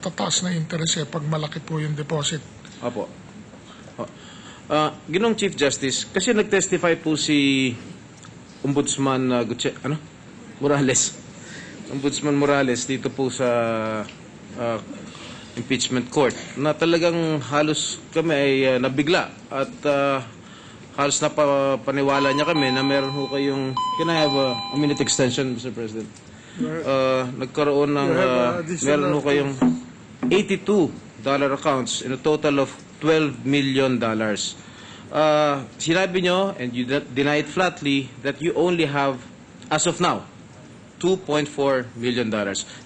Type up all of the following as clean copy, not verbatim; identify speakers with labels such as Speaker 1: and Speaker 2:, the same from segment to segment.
Speaker 1: matataas na interest pag malaki po yung deposit.
Speaker 2: Opo. Ginong Chief Justice, kasi nag-testify po si Ombudsman Morales. Ombudsman Morales dito po sa impeachment court na talagang halos kami ay nabigla at halos napaniwala niya kami na meron ho kayong, can I have a minute extension, Mr. President? Nagkaroon ng meron ho kayong $82 accounts in a total of $12 million. Sinabi nyo, and you deny it flatly, that you only have, as of now, $2.4 million.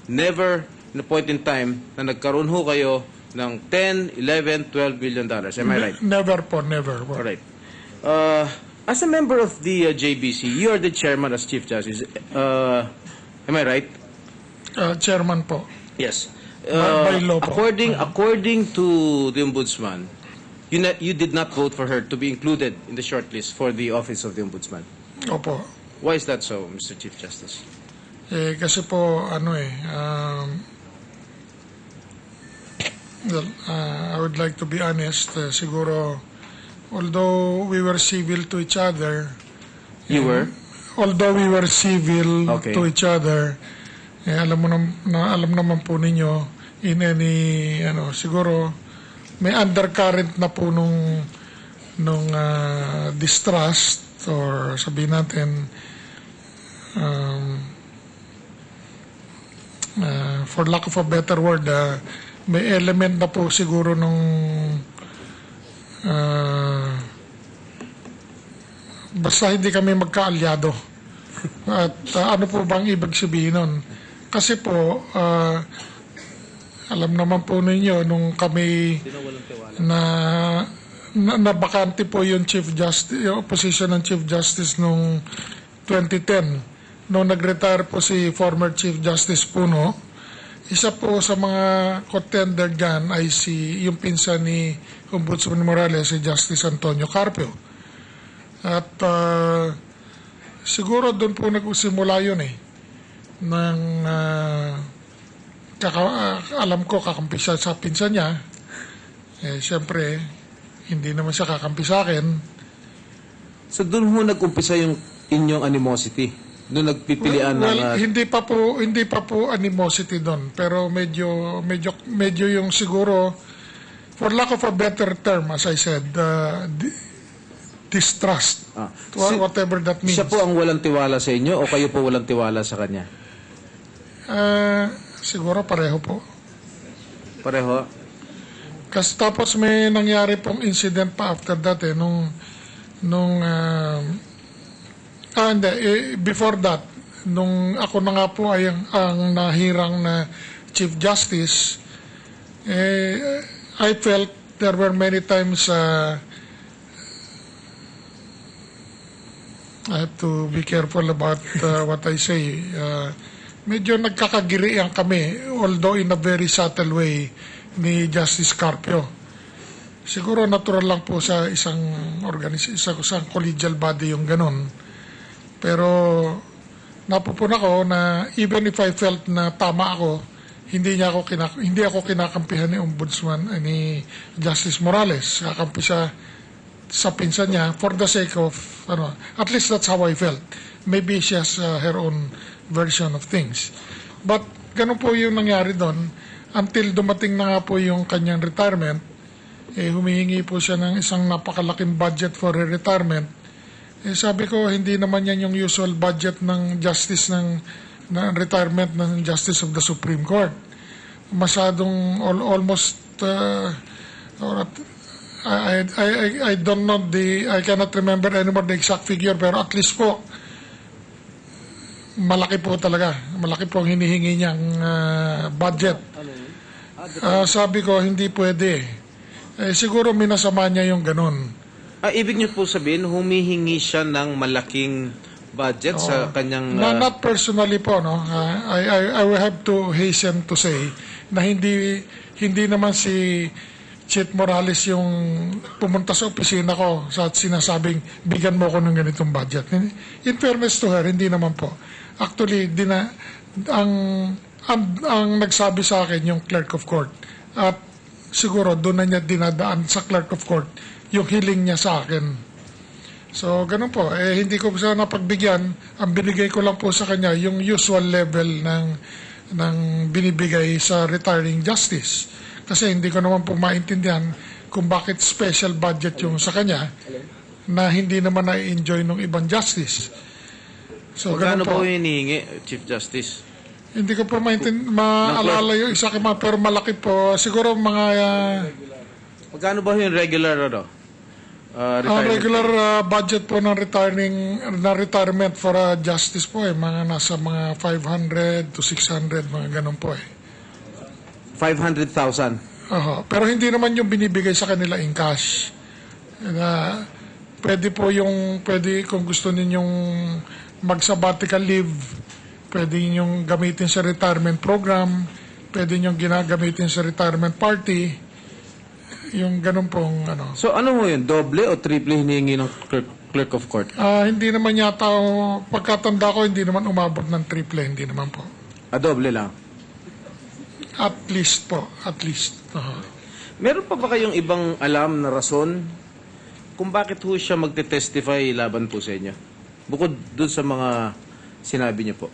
Speaker 2: Never in a point in time na nagkaroon ho kayo ng 10, 11, $12 million. Am I right?
Speaker 1: Never po, never.
Speaker 2: All right. As a member of the JBC, you are the chairman as Chief Justice. Am I right?
Speaker 1: Chairman po.
Speaker 2: Yes.
Speaker 1: By law po.
Speaker 2: According to the Ombudsman, you did not vote for her to be included in the shortlist for the office of the Ombudsman.
Speaker 1: Opo.
Speaker 2: Why is that so, Mr. Chief Justice?
Speaker 1: Kasi po, I would like to be honest, siguro, although we were civil to each other, although we were civil to each other, alam naman po ninyo, in any, siguro, may undercurrent na po nung distrust, or sabihin natin, for lack of a better word, may element na po siguro nung basta hindi kami magkaalyado. At ano po bang ibig sabihin nun? Kasi po, alam naman po ninyo, nung kami na bakante po yung Chief Justice, yung position ng Chief Justice nung 2010, nung nag-retire po si former Chief Justice Puno, isa po sa mga contender dyan ay yung pinsan ni Ombudsman Morales, si Justice Antonio Carpio. At siguro doon po nagsimula yun alam ko kakampi siya sa pinsan niya. Siyempre, hindi naman siya kakampi sa akin.
Speaker 2: So doon ho nag-umpisa yung inyong animosity? Doon nagpipilian
Speaker 1: hindi pa po animosity doon, pero medyo yung siguro, for lack of a better term, as I said, distrust, whatever that means.
Speaker 2: Siya po ang walang tiwala sa inyo o kayo po walang tiwala sa kanya?
Speaker 1: Siguro pareho po.
Speaker 2: Pareho?
Speaker 1: Kasi tapos may nangyari pong incident pa after that before that, nung ako na nga po ay ang nahirang na Chief Justice, I felt there were many times I have to be careful about what I say. Medyo nagkakagirian kami, although in a very subtle way, ni Justice Carpio. Siguro natural lang po sa isang collegial body yung ganun. Pero napupuna ko na even if I felt na tama ako, hindi ako kinakampihan ni Ombudsman ni Justice Morales. Kakampi siya sa pinsan niya for the sake of at least that's how I felt. Maybe she has her own version of things. But ganun po yung nangyari doon until dumating na nga po yung kanyang retirement. Humihingi po siya ng isang napakalaking budget for her retirement. Sabi ko, hindi naman yan yung usual budget ng justice ng retirement ng Justice of the Supreme Court. Masyadong almost I don't know I cannot remember anymore the exact figure, pero at least po malaki po talaga. Malaki po ang hinihingi niyang budget. Sabi ko, hindi pwede. Siguro minasama niya yung ganun.
Speaker 2: Ibig niyo po sabihin, humihingi siya ng malaking budget sa kanyang...
Speaker 1: Not personally po, no? I will have to hasten to say na hindi naman si Chief Morales yung pumunta sa opisina ko sa sinasabing, bigyan mo ko ng ganitong budget. In fairness to her, hindi naman po. Actually, ang nagsabi sa akin yung clerk of court. At siguro doon na niya dinadaan sa clerk of court yung hiling niya sa akin. So, ganun po. Hindi ko siya napagbigyan. Ang binigay ko lang po sa kanya yung usual level ng binibigay sa retiring justice. Kasi hindi ko naman po maintindihan kung bakit special budget yung sa kanya na hindi naman na-enjoy ng ibang justice. So,
Speaker 2: Magkano
Speaker 1: ganun po.
Speaker 2: po hinihingi, Chief Justice?
Speaker 1: Hindi ko po maalala yung isa pero malaki po. Siguro mga
Speaker 2: Magkano ba yung regular
Speaker 1: ang
Speaker 2: retirement?
Speaker 1: regular budget po ng retirement for justice po mga nasa mga 500 to 600 mga ganun po
Speaker 2: 500,000.
Speaker 1: Pero hindi naman yung binibigay sa kanila in cash. Pwede kung gusto ninyong mag-sabbatical leave, pwede ninyong gamitin sa retirement program, pwede ninyong ginagamitin sa retirement party, yung ganun pong
Speaker 2: So ano mo yun? Doble o triple hinihingi ng clerk of court?
Speaker 1: hindi naman yata, pagkatanda ko, hindi naman umabot ng triple, hindi naman po.
Speaker 2: Doble lang.
Speaker 1: At least po, at least.
Speaker 2: Meron pa ba kayong ibang alam na rason kung bakit ho siya magte-testify laban po sa inyo? Bukod dun sa mga sinabi niyo po.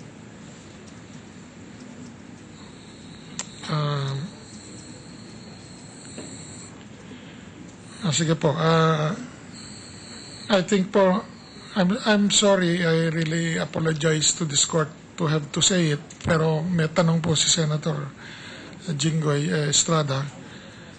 Speaker 1: Sige po. I think po, I'm sorry, I really apologize to this court to have to say it. Pero may tanong po si Senator Jinggoy Estrada.